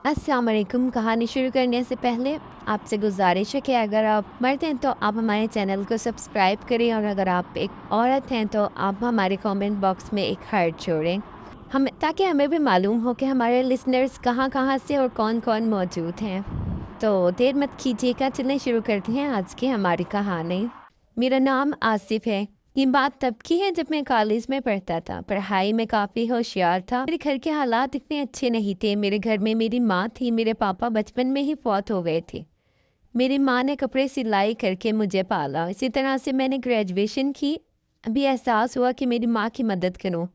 अस्सलाम वालेकुम। कहानी शुरू करने से पहले आपसे गुजारिश है कि अगर आप मर्द हैं तो आप हमारे चैनल को सब्सक्राइब करें, और अगर आप एक औरत हैं तो आप हमारे कमेंट बॉक्स में एक हार्ट छोड़ें, हम ताकि हमें भी मालूम हो कि हमारे लिसनर्स कहाँ कहाँ से और कौन कौन मौजूद हैं। तो देर मत कीजिएगा, चलें शुरू करते हैं आज की हमारी कहानी। मेरा नाम आसिफ है। ये बात तब की है जब मैं कॉलेज में पढ़ता था। पढ़ाई में काफ़ी होशियार था। मेरे घर के हालात इतने अच्छे नहीं थे। मेरे घर में मेरी माँ थी, मेरे पापा बचपन में ही फौत हो गए थे। मेरी माँ ने कपड़े सिलाई करके मुझे पाला। इसी तरह से मैंने ग्रेजुएशन की। अभी एहसास हुआ कि मेरी माँ की मदद करूँ।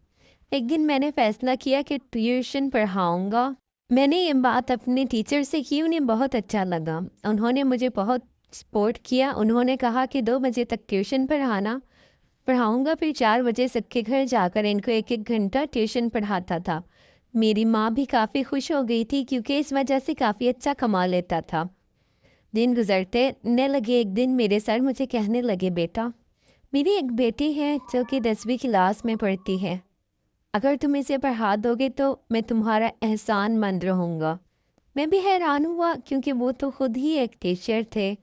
एक दिन मैंने फ़ैसला किया कि ट्यूशन पढ़ाऊँगा। मैंने ये बात अपने टीचर से की, उन्हें बहुत अच्छा लगा। उन्होंने मुझे बहुत सपोर्ट किया। उन्होंने कहा कि 2 बजे तक ट्यूशन पढ़ाऊँगा, फिर 4 बजे सबके घर जाकर इनको 1-1 घंटा ट्यूशन पढ़ाता था। मेरी माँ भी काफ़ी खुश हो गई थी क्योंकि इस वजह से काफ़ी अच्छा कमा लेता था। दिन गुजरते न लगे, एक दिन मेरे सर मुझे कहने लगे, बेटा, मेरी एक बेटी है जो कि 10वीं क्लास में पढ़ती है। अगर तुम इसे पढ़ा दोगे तो मैं तुम्हारा एहसानमंद रहूँगा। मैं भी हैरान हुआ क्योंकि वो तो खुद ही एक टीचर थे,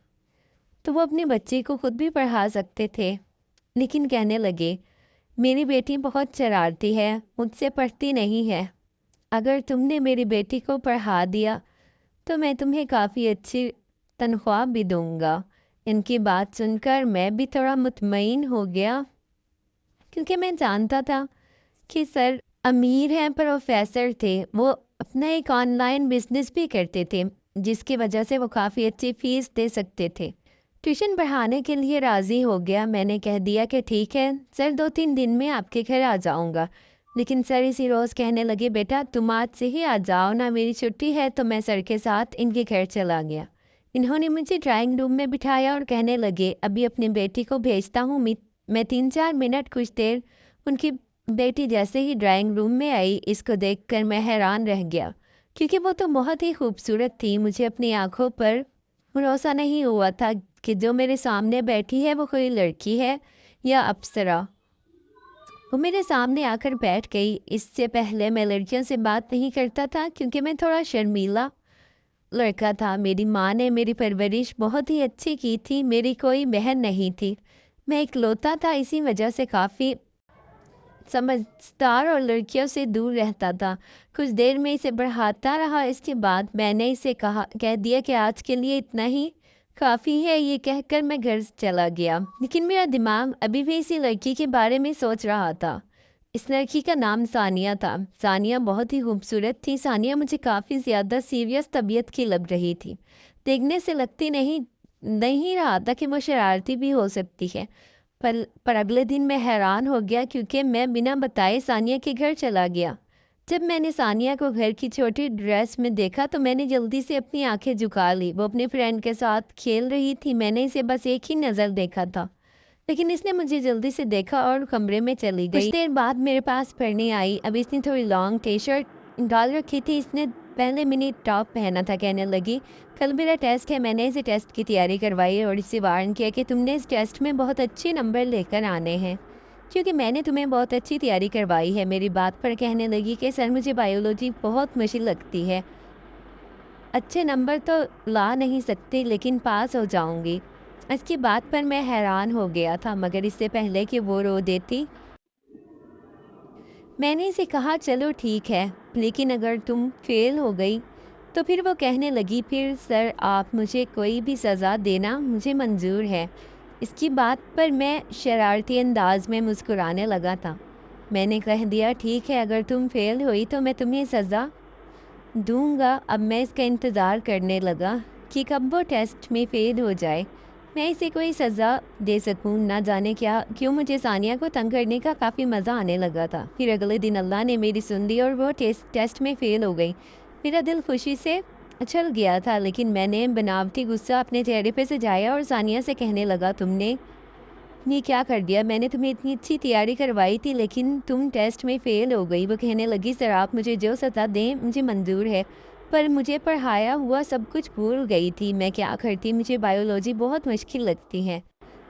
तो वो अपने बच्चे को खुद भी पढ़ा सकते थे। लेकिन कहने लगे, मेरी बेटी बहुत शरारती है, मुझसे पढ़ती नहीं है। अगर तुमने मेरी बेटी को पढ़ा दिया तो मैं तुम्हें काफ़ी अच्छी तनख्वाह भी दूंगा। इनकी बात सुनकर मैं भी थोड़ा मुतमईन हो गया क्योंकि मैं जानता था कि सर अमीर हैं, प्रोफेसर थे। वो अपना एक ऑनलाइन बिजनेस भी करते थे जिसकी वजह से वो काफ़ी अच्छी फ़ीस दे सकते थे। ट्यूशन पढ़ाने के लिए राज़ी हो गया। मैंने कह दिया कि ठीक है सर, 2-3 दिन में आपके घर आ जाऊंगा। लेकिन सर इसी रोज़ कहने लगे, बेटा तुम आज से ही आ जाओ ना, मेरी छुट्टी है। तो मैं सर के साथ इनके घर चला गया। इन्होंने मुझे ड्राइंग रूम में बिठाया और कहने लगे, अभी अपनी बेटी को भेजता हूँ। मैं 3-4 मिनट कुछ देर उनकी बेटी जैसे ही ड्राइंग रूम में आई, इसको देखकर मैं हैरान रह गया क्योंकि वो तो बहुत ही खूबसूरत थी। मुझे अपनी आंखों पर भरोसा नहीं हुआ था कि जो मेरे सामने बैठी है वो कोई लड़की है या अप्सरा। वो मेरे सामने आकर बैठ गई। इससे पहले मैं लड़कियों से बात नहीं करता था क्योंकि मैं थोड़ा शर्मीला लड़का था। मेरी माँ ने मेरी परवरिश बहुत ही अच्छी की थी। मेरी कोई बहन नहीं थी, मैं इकलौता था। इसी वजह से काफ़ी समझदार और लड़कियों से दूर रहता था। कुछ देर में इसे बढ़ाता रहा। इसके बाद मैंने इसे कह दिया कि आज के लिए इतना ही काफ़ी है। ये कहकर मैं घर चला गया। लेकिन मेरा दिमाग अभी भी इसी लड़की के बारे में सोच रहा था। इस लड़की का नाम सानिया था। सानिया बहुत ही खूबसूरत थी। सानिया मुझे काफ़ी ज़्यादा सीरियस तबीयत की लग रही थी। देखने से लगती नहीं रहा था कि वो शरारती भी हो सकती है। पर अगले दिन मैं हैरान हो गया क्योंकि मैं बिना बताए सानिया के घर चला गया। जब मैंने सानिया को घर की छोटी ड्रेस में देखा तो मैंने जल्दी से अपनी आंखें झुका ली। वो अपने फ्रेंड के साथ खेल रही थी। मैंने इसे बस एक ही नज़र देखा था, लेकिन इसने मुझे जल्दी से देखा और कमरे में चली गई। कुछ देर बाद मेरे पास पढ़ने आई। अब इसने थोड़ी लॉन्ग टी शर्ट डाल रखी थी। इसने पहले मिनी टॉप पहना था। कहने लगी, कल मेरा टेस्ट है। मैंने इसे टेस्ट की तैयारी करवाई और इसे वार्न किया कि तुमने इस टेस्ट में बहुत अच्छे नंबर लेकर आने हैं क्योंकि मैंने तुम्हें बहुत अच्छी तैयारी करवाई है। मेरी बात पर कहने लगी कि सर मुझे बायोलॉजी बहुत मुश्किल लगती है। अच्छे नंबर तो ला नहीं सकती लेकिन पास हो जाऊंगी। इसकी बात पर मैं हैरान हो गया था, मगर इससे पहले कि वो रो देती मैंने इसे कहा, चलो ठीक है, लेकिन अगर तुम फेल हो गई तो फिर वो कहने लगी, फिर सर आप मुझे कोई भी सज़ा देना मुझे मंजूर है। इसकी बात पर मैं शरारती अंदाज में मुस्कुराने लगा था। मैंने कह दिया, ठीक है, अगर तुम फेल हुई तो मैं तुम्हें सज़ा दूंगा। अब मैं इसका इंतज़ार करने लगा कि कब वो टेस्ट में फेल हो जाए, मैं इसे कोई सज़ा दे सकूं। ना जाने क्यों मुझे सानिया को तंग करने का काफ़ी मज़ा आने लगा था। फिर अगले दिन अल्लाह ने मेरी सुन ली और वो टेस्ट में फ़ेल हो गई। मेरा दिल खुशी से उछल गया था, लेकिन मैंने बनावटी गुस्सा अपने चेहरे पे सजाया और सानिया से कहने लगा, तुमने ये क्या कर दिया? मैंने तुम्हें इतनी अच्छी तैयारी करवाई थी लेकिन तुम टेस्ट में फ़ेल हो गई। वो कहने लगी, सर आप मुझे जो सज़ा दें मुझे मंजूर है, पर मुझे पढ़ाया हुआ सब कुछ भूल गई थी। मैं क्या करती, मुझे बायोलॉजी बहुत मुश्किल लगती है।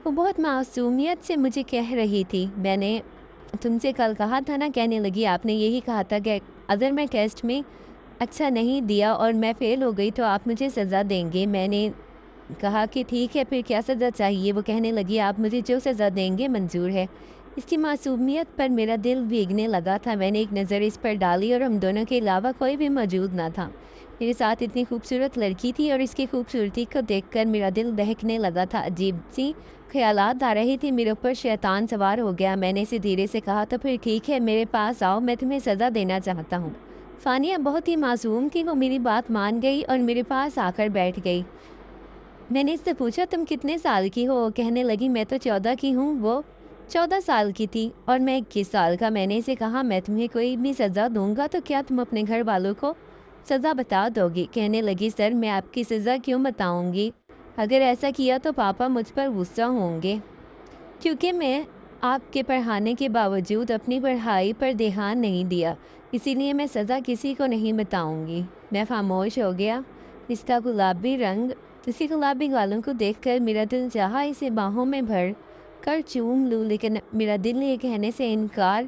वो बहुत मासूमियत से मुझे कह रही थी, मैंने तुमसे कल कहा था ना। कहने लगी, आपने यही कहा था कि अगर मैं टेस्ट में अच्छा नहीं दिया और मैं फ़ेल हो गई तो आप मुझे सज़ा देंगे। मैंने कहा कि ठीक है, फिर क्या सज़ा चाहिए? वो कहने लगी आप मुझे जो सज़ा देंगे मंज़ूर है। इसकी मासूमियत पर मेरा दिल भीगने लगा था। मैंने एक नज़र इस पर डाली और हम दोनों के अलावा कोई भी मौजूद ना था। मेरे साथ इतनी खूबसूरत लड़की थी और इसकी खूबसूरती को देखकर मेरा दिल दहकने लगा था। अजीब-सी ख़यालात आ रही थी, मेरे ऊपर शैतान सवार हो गया। मैंने इसे धीरे से कहा तो फिर ठीक है, मेरे पास आओ, मैं तुम्हें सज़ा देना चाहता हूँ। फ़ानिया बहुत ही मासूम थी, वो मेरी बात मान गई और मेरे पास आकर बैठ गई। मैंने इससे पूछा तुम कितने साल की हो? कहने लगी मैं तो 14 की हूँ। वो 14 साल की थी और मैं 21 साल का। मैंने इसे कहा मैं तुम्हें कोई भी सज़ा दूँगा तो क्या तुम अपने घर वालों को सज़ा बता दोगी? कहने लगी सर मैं आपकी सज़ा क्यों बताऊँगी? अगर ऐसा किया तो पापा मुझ पर गुस्सा होंगे। क्योंकि मैं आपके पढ़ाने के बावजूद अपनी पढ़ाई पर ध्यान नहीं दिया, इसीलिए मैं सज़ा किसी को नहीं बताऊँगी। मैं खामोश हो गया। इसका गुलाबी रंग, इसी गुलाबी गालों को देखकर मेरा दिल चाहा इसे बाहों में भर कर चूम लूँ, लेकिन मेरा दिल ये कहने से इनकार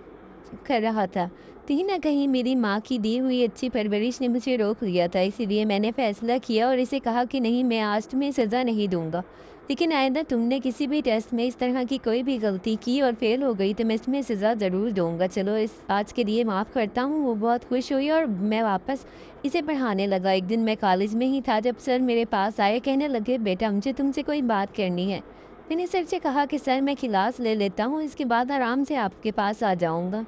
कर रहा था। कहीं न कहीं मेरी माँ की दी हुई अच्छी परवरिश ने मुझे रोक लिया था, इसीलिए मैंने फ़ैसला किया और इसे कहा कि नहीं, मैं आज तुम्हें सज़ा नहीं दूँगा। लेकिन आइंदा तुमने किसी भी टेस्ट में इस तरह की कोई भी गलती की और फ़ेल हो गई तो मैं तुम्हें सज़ा ज़रूर दूँगा। चलो इस आज के लिए माफ़ करता हूँ। वो बहुत खुश हुई और मैं वापस इसे पढ़ाने लगा। एक दिन मैं कॉलेज में ही था जब सर मेरे पास आए, कहने लगे बेटा मुझे तुमसे कोई बात करनी है। मैंने सर से कहा कि सर मैं क्लास ले लेता हूँ, इसके बाद आराम से आपके पास आ जाऊँगा।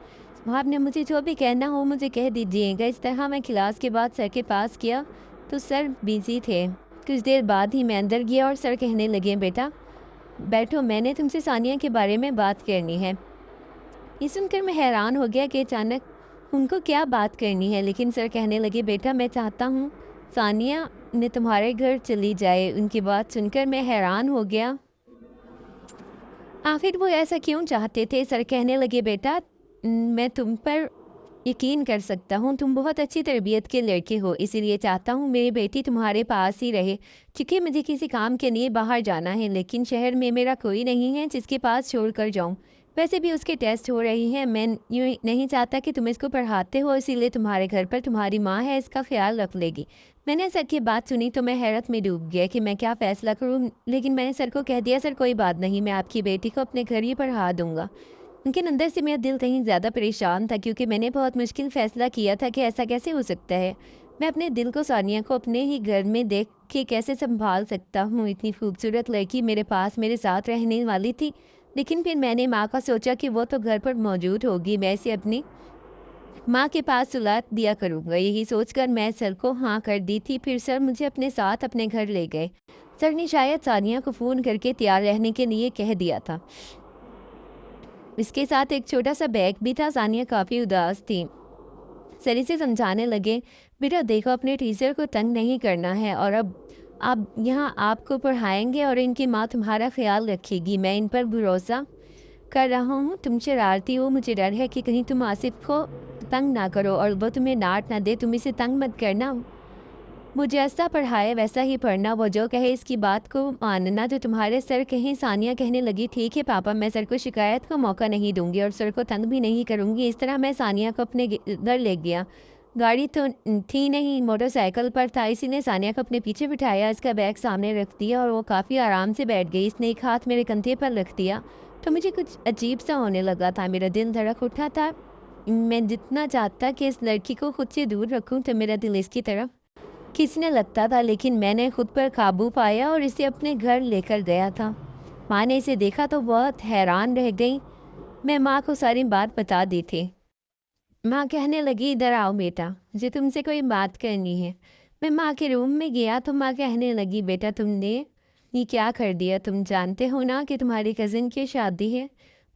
आपने मुझे जो भी कहना हो मुझे कह दीजिएगा। इस तरह मैं क्लास के बाद सर के पास गया तो सर बिज़ी थे। कुछ देर बाद ही मैं अंदर गया और सर कहने लगे बेटा बैठो, मैंने तुमसे सानिया के बारे में बात करनी है। ये सुनकर मैं हैरान हो गया कि अचानक उनको क्या बात करनी है, लेकिन सर कहने लगे बेटा मैं चाहता हूँ सानिया ने तुम्हारे घर चली जाए। उनकी बात सुनकर मैं हैरान हो गया। आखिर वो ऐसा क्यों चाहते थे? सर कहने लगे बेटा मैं तुम पर यकीन कर सकता हूँ, तुम बहुत अच्छी तरबियत के लड़के हो, इसीलिए चाहता हूँ मेरी बेटी तुम्हारे पास ही रहे। क्योंकि मुझे किसी काम के लिए बाहर जाना है, लेकिन शहर में मेरा कोई नहीं है जिसके पास छोड़ कर जाऊँ। वैसे भी उसके टेस्ट हो रही हैं, मैं यूँ नहीं चाहता कि तुम इसको पढ़ाते हो, इसीलिए तुम्हारे घर पर तुम्हारी माँ है, इसका ख्याल रख लेगी। मैंने सर की बात सुनी तो मैं हैरत में डूब गया कि मैं क्या फ़ैसला करूँ, लेकिन मैंने सर को कह दिया सर कोई बात नहीं, मैं आपकी बेटी को अपने घर ही पढ़ा दूँगा। लेकिन अंदर से मेरा दिल कहीं ज़्यादा परेशान था, क्योंकि मैंने बहुत मुश्किल फ़ैसला किया था कि ऐसा कैसे हो सकता है। मैं अपने दिल को सानिया को अपने ही घर में देख के कैसे सँभाल सकता हूँ? इतनी खूबसूरत लड़की मेरे पास मेरे साथ रहने वाली थी। लेकिन फिर मैंने माँ का सोचा कि वो तो घर पर मौजूद होगी, मैं इसे अपनी माँ के पास सुला दिया करूँगा। यही सोचकर मैं सर को हाँ कर दी थी। फिर सर मुझे अपने साथ अपने घर ले गए। सर ने शायद सानिया को फ़ोन करके तैयार रहने के लिए कह दिया था। इसके साथ एक छोटा-सा बैग भी था। सानिया काफ़ी उदास थी। सर इसे समझाने लगे, बेटा देखो अपने टीचर को तंग नहीं करना है और अब यहाँ आपको पढ़ाएँगे और इनकी माँ तुम्हारा ख़्याल रखेगी। मैं इन पर भरोसा कर रहा हूँ। तुम शरारती हो, मुझे डर है कि कहीं तुम आसिफ़ को तंग ना करो और वो तुम्हें डाँट ना दे। तुम इसे तंग मत करना। वो जैसा पढ़ाए वैसा ही पढ़ना, वो जो कहे इसकी बात को मानना। जो तुम्हारे सर कहें। सानिया कहने लगी ठीक है पापा, मैं सर को शिकायत का मौका नहीं दूंगी और सर को तंग भी नहीं करूंगी। इस तरह मैं सानिया को अपने घर ले गया। गाड़ी तो थी नहीं, मोटरसाइकिल पर था, इसीलिए सानिया को अपने पीछे बिठाया, इसका बैग सामने रख दिया और वो काफ़ी आराम से बैठ गई। इसने एक हाथ मेरे कंधे पर रख दिया तो मुझे कुछ अजीब सा होने लगा था। मेरा दिल धड़क उठा था। मैं जितना चाहता कि इस लड़की को खुद से दूर रखूं तो मेरा दिल इसकी तरफ खींचने लगता था, लेकिन मैंने खुद पर काबू पाया और इसे अपने घर लेकर गया था। माँ ने इसे देखा तो बहुत हैरान रह गई। मैं माँ को सारी बात बता दी थी। माँ कहने लगी इधर आओ बेटा, मुझे तुमसे कोई बात करनी है। मैं माँ के रूम में गया तो माँ कहने लगी बेटा तुमने ये क्या कर दिया? तुम जानते हो ना कि तुम्हारी कज़िन की शादी है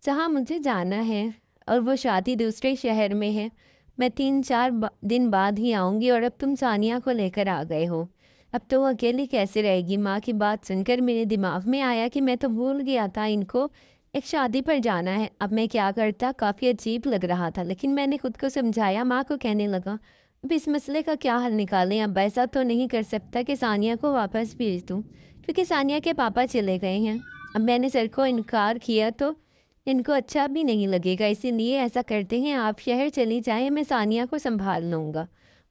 जहाँ मुझे जाना है और वो शादी दूसरे शहर में है। मैं 3-4 दिन बाद ही आऊँगी और अब तुम सानिया को लेकर आ गए हो। अब तो वो अकेली कैसे रहेगी? माँ की बात सुनकर मेरे दिमाग में आया कि मैं तो भूल गया था इनको एक शादी पर जाना है। अब मैं क्या करता? काफ़ी अजीब लग रहा था, लेकिन मैंने खुद को समझाया। माँ को कहने लगा अब इस मसले का क्या हल निकालें? अब ऐसा तो नहीं कर सकता कि सानिया को वापस भेज दूँ, क्योंकि सानिया के पापा चले गए हैं। अब मैंने सर को इनकार किया तो इनको अच्छा भी नहीं लगेगा, इसीलिए ऐसा करते हैं आप शहर चली जाएं, मैं सानिया को संभाल लूँगा।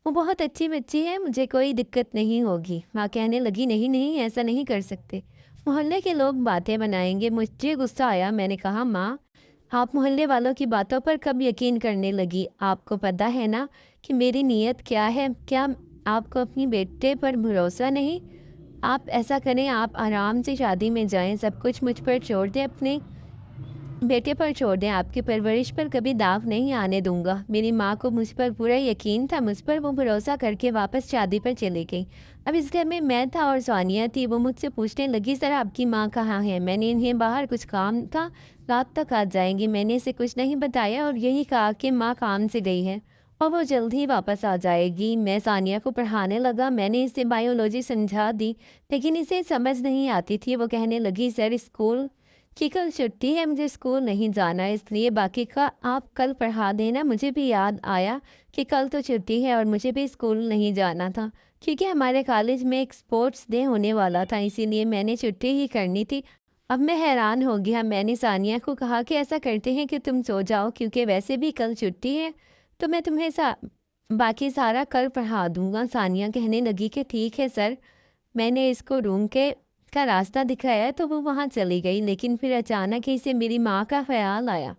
वो बहुत अच्छी बच्ची है, मुझे कोई दिक्कत नहीं होगी। माँ कहने लगी, नहीं नहीं, ऐसा नहीं कर सकते, मोहल्ले के लोग बातें बनाएंगे। मुझे गुस्सा आया। मैंने कहा, माँ आप मोहल्ले वालों की बातों पर कब यकीन करने लगी? आपको पता है ना कि मेरी नीयत क्या है? क्या आपको अपनी बेटे पर भरोसा नहीं? आप ऐसा करें, आप आराम से शादी में जाएं, सब कुछ मुझ पर छोड़ दें, अपने बेटे पर छोड़ दें। आपकी परवरिश पर कभी दाग नहीं आने दूंगा। मेरी माँ को मुझ पर पूरा यकीन था, मुझ पर वो भरोसा करके वापस शादी पर चली गई। अब इस घर में मैं था और सोनिया थी। वो मुझसे पूछने लगी, सर आपकी माँ कहाँ है? मैंने इन्हें बाहर कुछ काम था, रात तक आ जाएंगी। मैंने इसे कुछ नहीं बताया और यही कहा कि माँ काम से गई है और वो जल्द ही वापस आ जाएगी। मैं सानिया को पढ़ाने लगा। मैंने इसे बायोलॉजी समझा दी, लेकिन इसे समझ नहीं आती थी। वो कहने लगी, सर स्कूल कि कल छुट्टी है, मुझे स्कूल नहीं जाना, इसलिए बाकी का आप कल पढ़ा देना। मुझे भी याद आया कि कल तो छुट्टी है और मुझे भी स्कूल नहीं जाना था, क्योंकि हमारे कॉलेज में एक स्पोर्ट्स डे होने वाला था, इसीलिए मैंने छुट्टी ही करनी थी। अब मैं हैरान हो गया। मैंने सानिया को कहा कि ऐसा करते हैं कि तुम सो जाओ, क्योंकि वैसे भी कल छुट्टी है, तो मैं तुम्हें बाकी सारा कल पढ़ा दूंगा। सानिया कहने लगी कि ठीक है सर। मैंने इसको रूम के का रास्ता दिखाया तो वो वहाँ चली गई, लेकिन फिर अचानक ही से मेरी माँ का ख्याल आया।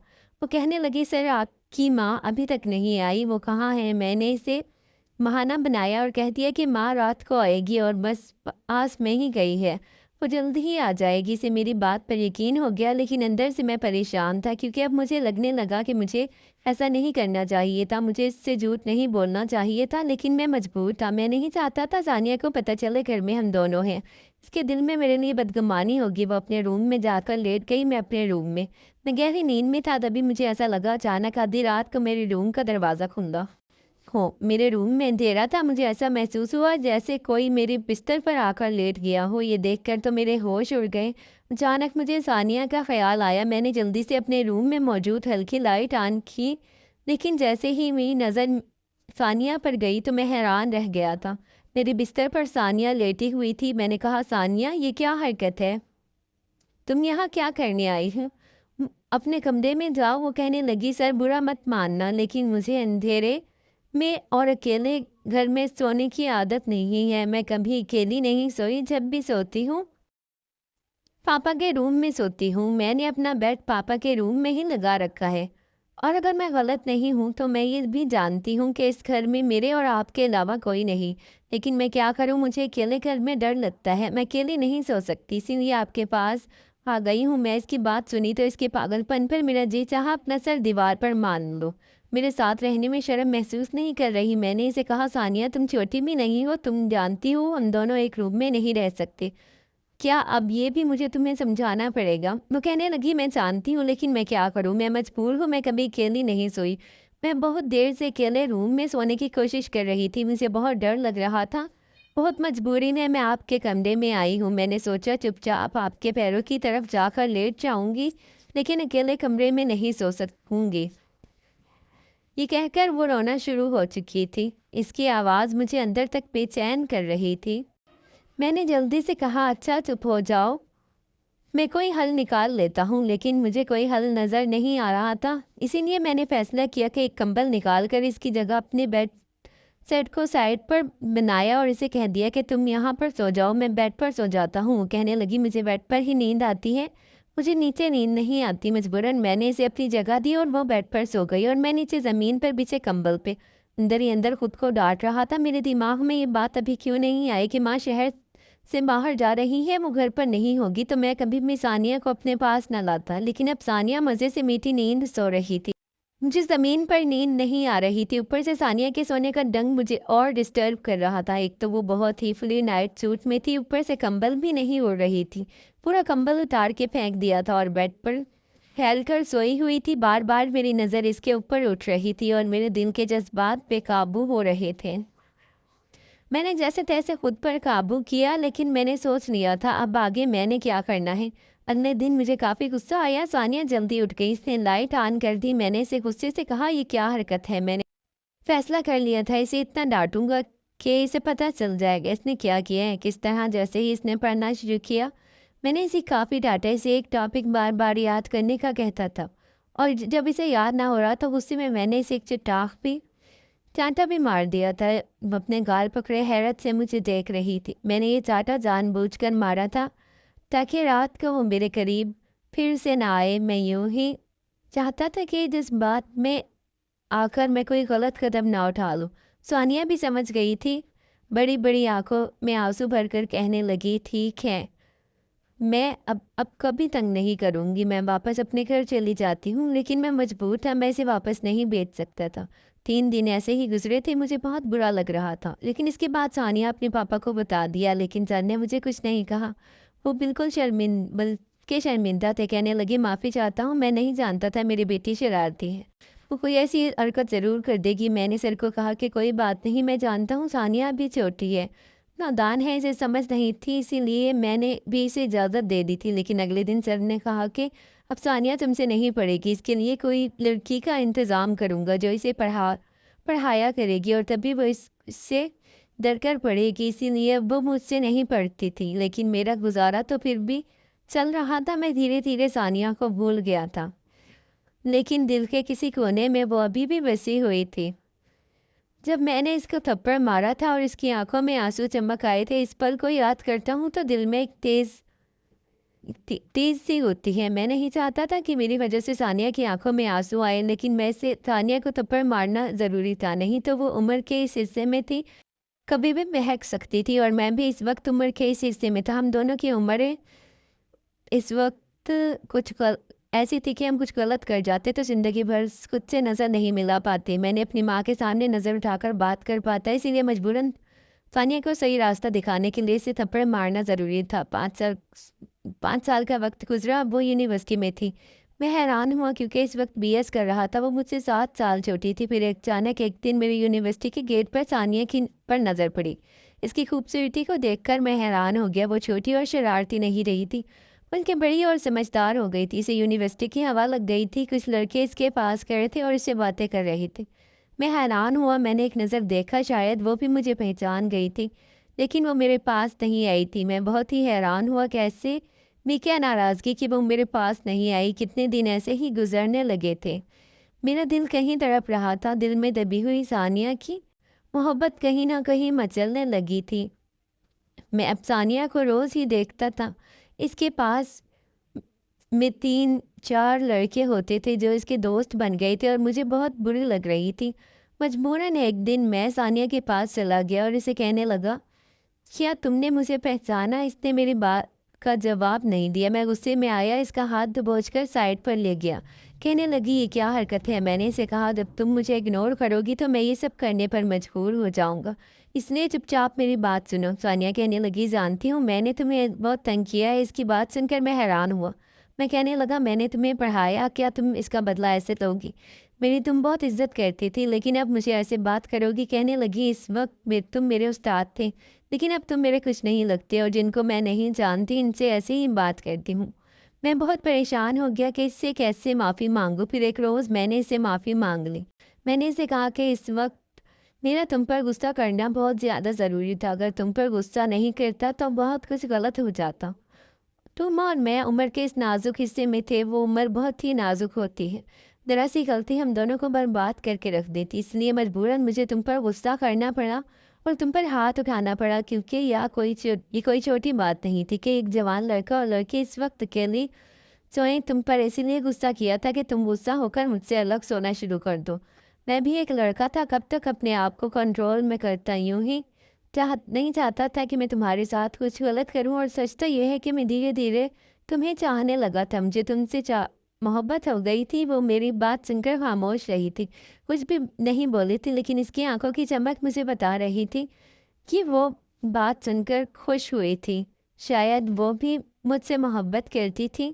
वो कहने लगी, सर आपकी माँ अभी तक नहीं आई, वो कहाँ है? मैंने इसे बहाना बनाया और कह दिया कि माँ रात को आएगी और बस आस में ही गई है, वो जल्द ही आ जाएगी। से मेरी बात पर यकीन हो गया, लेकिन अंदर से मैं परेशान था, क्योंकि अब मुझे लगने लगा कि मुझे ऐसा नहीं करना चाहिए था, मुझे इससे झूठ नहीं बोलना चाहिए था, लेकिन मैं मजबूर था। मैं नहीं चाहता था सानिया को पता चले घर में हम दोनों हैं। इसके दिल में मेरे लिए बदगुमानी होगी। वो अपने रूम में जाकर लेट गई, मैं अपने रूम में। मैं गहरी नींद में था, तभी मुझे ऐसा लगा अचानक आधी रात को मेरे रूम का दरवाज़ा खुला हो। मेरे रूम में अंधेरा था। मुझे ऐसा महसूस हुआ जैसे कोई मेरे बिस्तर पर आकर लेट गया हो। ये देखकर तो मेरे होश उड़ गए। अचानक मुझे सानिया का ख्याल आया। मैंने जल्दी से अपने रूम में मौजूद हल्की लाइट ऑन की, लेकिन जैसे ही मेरी नज़र सानिया पर गई तो मैं हैरान रह गया था। मेरे बिस्तर पर सानिया लेटी हुई थी। मैंने कहा, सानिया ये क्या हरकत है? तुम यहाँ क्या करने आई हो? अपने कमरे में जाओ। वो कहने लगी, सर बुरा मत मानना, लेकिन मुझे अंधेरे में और अकेले घर में सोने की आदत नहीं है। मैं कभी अकेली नहीं सोई। जब भी सोती हूँ पापा के रूम में सोती हूँ। मैंने अपना बेड पापा के रूम में ही लगा रखा है। और अगर मैं गलत नहीं हूँ तो मैं ये भी जानती हूँ कि इस घर में मेरे और आपके अलावा कोई नहीं। लेकिन मैं क्या करूँ, मुझे अकेले घर में डर लगता है। मैं अकेली नहीं सो सकती, इसीलिए आपके पास आ गई हूँ। मैं इसकी बात सुनी तो इसके पागलपन पर मेरा जी चाहा अपना सर दीवार पर मान लो। मेरे साथ रहने में शर्म महसूस नहीं कर रही। मैंने इसे कहा, सानिया तुम छोटी भी नहीं हो, तुम जानती हो हम दोनों एक रूम में नहीं रह सकते। क्या अब ये भी मुझे तुम्हें समझाना पड़ेगा? वो कहने लगी, मैं जानती हूँ, लेकिन मैं क्या करूँ, मैं मजबूर हूँ। मैं कभी अकेली नहीं सोई। मैं बहुत देर से अकेले रूम में सोने की कोशिश कर रही थी। मुझे बहुत डर लग रहा था। बहुत मजबूरी में मैं आपके कमरे में आई हूँ। मैंने सोचा चुपचाप आपके पैरों की तरफ जाकर लेट जाऊंगी, लेकिन अकेले कमरे में नहीं सो सकूंगी। ये कहकर वो रोना शुरू हो चुकी थी। इसकी आवाज़ मुझे अंदर तक बेचैन कर रही थी। मैंने जल्दी से कहा, अच्छा चुप हो जाओ, मैं कोई हल निकाल लेता हूँ। लेकिन मुझे कोई हल नज़र नहीं आ रहा था। इसीलिए मैंने फैसला किया कि एक कंबल निकाल कर इसकी जगह अपने बेड सेट को साइड पर बनाया और इसे कह दिया कि तुम यहाँ पर सो जाओ, मैं बेड पर सो जाता हूँ। कहने लगी, मुझे बेड पर ही नींद आती है, मुझे नीचे नींद नहीं आती। मजबूरन मैंने इसे अपनी जगह दी और वो बेड पर सो गई और मैं नीचे ज़मीन पर बिछे कंबल पे अंदर ही अंदर खुद को डांट रहा था। मेरे दिमाग में ये बात अभी क्यों नहीं आई कि माँ शहर से बाहर जा रही है, वो घर पर नहीं होगी, तो मैं कभी भी सानिया को अपने पास न लाता। लेकिन अब सानिया मज़े से मीठी नींद सो रही थी, मुझे ज़मीन पर नींद नहीं आ रही थी। ऊपर से सानिया के सोने का डंग मुझे और डिस्टर्ब कर रहा था। एक तो वो बहुत ही फुली नाइट सूट में थी, ऊपर से कंबल भी नहीं उड़ रही थी। पूरा कंबल उतार के फेंक दिया था और बेड पर फैलकर सोई हुई थी। बार बार मेरी नज़र इसके ऊपर उठ रही थी और मेरे दिल के जज्बात बेकाबू हो रहे थे। मैंने जैसे तैसे खुद पर काबू किया, लेकिन मैंने सोच लिया था अब आगे मैंने क्या करना है। अगले दिन मुझे काफ़ी गुस्सा आया। सानिया जल्दी उठ गई, इसने लाइट ऑन कर दी। मैंने इसे गुस्से से कहा, ये क्या हरकत है? मैंने फैसला कर लिया था इसे इतना डांटूंगा कि इसे पता चल जाएगा इसने क्या किया है। किस तरह जैसे ही इसने पढ़ना शुरू किया, मैंने इसे काफ़ी डांटा। इसे एक टॉपिक बार बार याद करने का कहता था और जब इसे याद ना हो रहा तो गुस्से में मैंने इसे एक चटाख भी चांटा भी मार दिया था। वो अपने गाल पकड़े हैरत से मुझे देख रही थी। मैंने ये चांटा जानबूझकर मारा था ताकि रात को वो मेरे करीब फिर से ना आए। मैं यूं ही चाहता था कि जिस बात में आकर मैं कोई गलत कदम ना उठा लूं। सानिया भी समझ गई थी। बड़ी बड़ी आंखों में आंसू भरकर कहने लगी, ठीक है, मैं अब कभी तंग नहीं करूँगी। मैं वापस अपने घर चली जाती हूँ। लेकिन मैं मजबूर था, मैं इसे वापस नहीं भेज सकता था। 3 दिन ऐसे ही गुजरे थे। मुझे बहुत बुरा लग रहा था। लेकिन इसके बाद सानिया अपने पापा को बता दिया, लेकिन सर ने मुझे कुछ नहीं कहा। वो बिल्कुल बल्कि शर्मिंदा थे। कहने लगे, माफ़ी चाहता हूँ, मैं नहीं जानता था मेरी बेटी शरारती है। वो कोई ऐसी हरकत ज़रूर कर देगी। मैंने सर को कहा कि कोई बात नहीं, मैं जानता हूँ सानिया अभी छोटी है, नादान है, इसे समझ नहीं थी, इसीलिए मैंने भी इसे इजाज़त दे दी थी। लेकिन अगले दिन सर ने कहा कि अब सानिया तुमसे नहीं पढ़ेगी, इसके लिए कोई लड़की का इंतज़ाम करूँगा जो इसे पढ़ाया करेगी, और तभी वो इससे डर कर पढ़ेगी। इसीलिए वो मुझसे नहीं पढ़ती थी। लेकिन मेरा गुजारा तो फिर भी चल रहा था। मैं धीरे धीरे सानिया को भूल गया था, लेकिन दिल के किसी कोने में वो अभी भी बसी हुई थी। जब मैंने इसको थप्पड़ मारा था और इसकी आंखों में आंसू चमक आए थे, इस पल को याद करता हूँ तो दिल में एक तेज सी होती है। मैं नहीं चाहता था कि मेरी वजह से सानिया की आंखों में आंसू आए, लेकिन मैं से सानिया को थप्पड़ मारना ज़रूरी था, नहीं तो वो उम्र के इस हिस्से में थी, कभी भी बहक सकती थी। और मैं भी इस वक्त उम्र के इस हिस्से में था। हम दोनों की उम्रें इस वक्त ऐसी थी कि हम कुछ गलत कर जाते तो ज़िंदगी भर खुद से नज़र नहीं मिला पाते। मैंने अपनी माँ के सामने नज़र उठाकर बात कर पाता, इसीलिए मजबूरन सानिया को सही रास्ता दिखाने के लिए इसे थप्पड़ मारना ज़रूरी था। 5 साल का वक्त गुजरा। अब वो यूनिवर्सिटी में थी। मैं हैरान हुआ क्योंकि इस वक्त बीएस कर रहा था। वो मुझसे 7 साल छोटी थी। फिर अचानक एक दिन मेरी यूनिवर्सिटी के गेट पर सानिया की पर नज़र पड़ी। इसकी खूबसूरती को देखकर मैं हैरान हो गया। वो छोटी और शरारती नहीं रही थी, बल्कि बड़ी और समझदार हो गई थी। इसे यूनिवर्सिटी की हवा लग गई थी। कुछ लड़के इसके पास खड़े थे और इससे बातें कर रहे थे। मैं हैरान हुआ। मैंने एक नज़र देखा, शायद वो भी मुझे पहचान गई थी, लेकिन वो मेरे पास नहीं आई थी। मैं बहुत ही हैरान हुआ, कैसे भी, क्या नाराज़गी कि वो मेरे पास नहीं आई। कितने दिन ऐसे ही गुजरने लगे थे। मेरा दिल कहीं तड़प रहा था। दिल में दबी हुई सानिया की मोहब्बत कहीं ना कहीं मचलने लगी थी। मैं अब सानिया को रोज़ ही देखता था। इसके पास में 3-4 लड़के होते थे जो इसके दोस्त बन गए थे और मुझे बहुत बुरी लग रही थी। मजबूरन एक दिन मैं सानिया के पास चला गया और इसे कहने लगा, क्या तुमने मुझे पहचाना? इसने मेरी बात का जवाब नहीं दिया। मैं गुस्से में आया, इसका हाथ दबोचकर साइड पर ले गया। कहने लगी, ये क्या हरकत है? मैंने इसे कहा, जब तुम मुझे इग्नोर करोगी तो मैं ये सब करने पर मजबूर हो जाऊंगा, इसलिए चुपचाप मेरी बात सुनो। सानिया कहने लगी, जानती हूँ मैंने तुम्हें बहुत तंग किया है। इसकी बात सुनकर मैं हैरान हुआ। मैं कहने लगा, मैंने तुम्हें पढ़ाया, क्या तुम इसका बदला ऐसे लोगी? मेरी तुम बहुत इज्जत करती थी, लेकिन अब मुझे ऐसे बात करोगी? कहने लगी, इस वक्त तुम मेरे उस्ताद थे, लेकिन अब तुम मेरे कुछ नहीं लगते, और जिनको मैं नहीं जानती इनसे ऐसे ही बात करती हूँ। मैं बहुत परेशान हो गया कि इससे कैसे माफ़ी मांगूँ। फिर एक रोज़ मैंने इसे माफ़ी मांग ली। मैंने इसे कहा कि इस वक्त मेरा तुम पर गुस्सा करना बहुत ज़्यादा ज़रूरी था। अगर तुम पर गुस्सा नहीं करता तो बहुत कुछ गलत हो जाता। तुम और मैं उम्र के इस नाजुक हिस्से में थे। वो उम्र बहुत ही नाजुक होती है। दरअसल गलती हम दोनों को बर्बाद करके रख देती, इसलिए मजबूरन मुझे तुम पर गुस्सा करना पड़ा और तुम पर हाथ उठाना पड़ा, क्योंकि ये कोई छोटी बात नहीं थी कि एक जवान लड़का और लड़की इस वक्त अकेली सोए। तुम पर इसीलिए गुस्सा किया था कि तुम गुस्सा होकर मुझसे अलग सोना शुरू कर दो। मैं भी एक लड़का था, कब तक अपने आप को कंट्रोल में करता, यूं ही नहीं चाहता था कि मैं तुम्हारे साथ कुछ गलत करूं। और सच तो यह है कि मैं धीरे धीरे तुम्हें चाहने लगा था। मुझे तुमसे मोहब्बत हो गई थी। वो मेरी बात सुनकर खामोश रही थी, कुछ भी नहीं बोली थी, लेकिन इसकी आंखों की चमक मुझे बता रही थी कि वो बात सुनकर खुश हुई थी। शायद वो भी मुझसे मोहब्बत करती थी।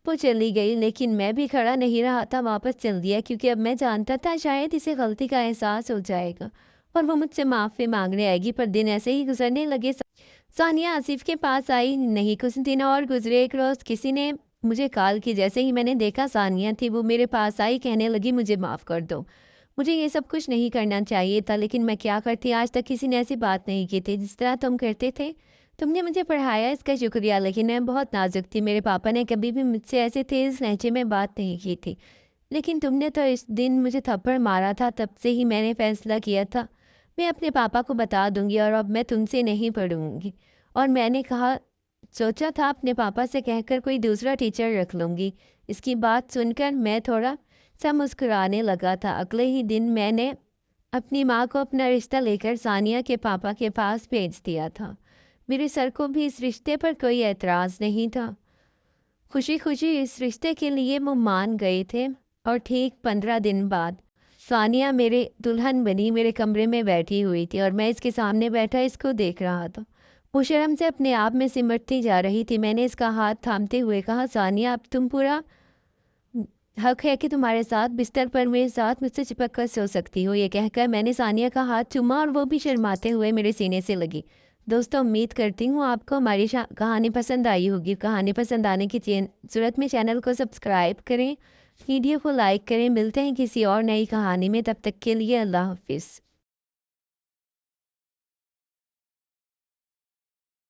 वो चली गई, लेकिन मैं भी खड़ा नहीं रहा था, वापस चल दिया, क्योंकि अब मैं जानता था शायद इसे गलती का एहसास हो जाएगा और वो मुझसे माफ़ी मांगने आएगी। पर दिन ऐसे ही गुजरने लगे। सानिया आसिफ के पास आई नहीं। कुछ दिन और गुजरे। एक रोज़ किसी ने मुझे कॉल की। जैसे ही मैंने देखा सानिया थी, वो मेरे पास आई, कहने लगी, मुझे माफ़ कर दो, मुझे ये सब कुछ नहीं करना चाहिए था, लेकिन मैं क्या करती। आज तक किसी ने ऐसी बात नहीं की थी जिस तरह तुम करते थे। तुमने मुझे पढ़ाया, इसका शुक्रिया, लेकिन मैं बहुत नाजुक थी। मेरे पापा ने कभी भी मुझसे ऐसे तेज़ लहजे में बात नहीं की थी, लेकिन तुमने तो इस दिन मुझे थप्पड़ मारा था, तब से ही मैंने फ़ैसला किया था, मैं अपने पापा को बता दूँगी और अब मैं तुमसे नहीं पढ़ूँगी। और मैंने कहा सोचा था अपने पापा से कहकर कोई दूसरा टीचर रख लूँगी। इसकी बात सुनकर मैं थोड़ा-सा मुस्कुराने लगा था। अगले ही दिन मैंने अपनी माँ को अपना रिश्ता लेकर सानिया के पापा के पास भेज दिया था। मेरे सर को भी इस रिश्ते पर कोई ऐतराज़ नहीं था। खुशी-खुशी इस रिश्ते के लिए वो मान गए थे और ठीक 15 दिन बाद सानिया मेरे दुल्हन बनी मेरे कमरे में बैठी हुई थी और मैं इसके सामने बैठा इसको देख रहा था। वो शर्म से अपने आप में सिमटती जा रही थी। मैंने इसका हाथ थामते हुए कहा, सानिया अब तुम पूरा हक है कि तुम्हारे साथ बिस्तर पर मेरे साथ मुझसे चिपक कर सो सकती हो। ये कहकर मैंने सानिया का हाथ चूमा और वो भी शर्माते हुए मेरे सीने से लगी। दोस्तों, उम्मीद करती हूँ आपको हमारी कहानी पसंद आई होगी। कहानी पसंद आने की सूरत में चैनल को सब्सक्राइब करें, वीडियो को लाइक करें। मिलते हैं किसी और नई कहानी में, तब तक के लिए अल्लाह हाफिज़।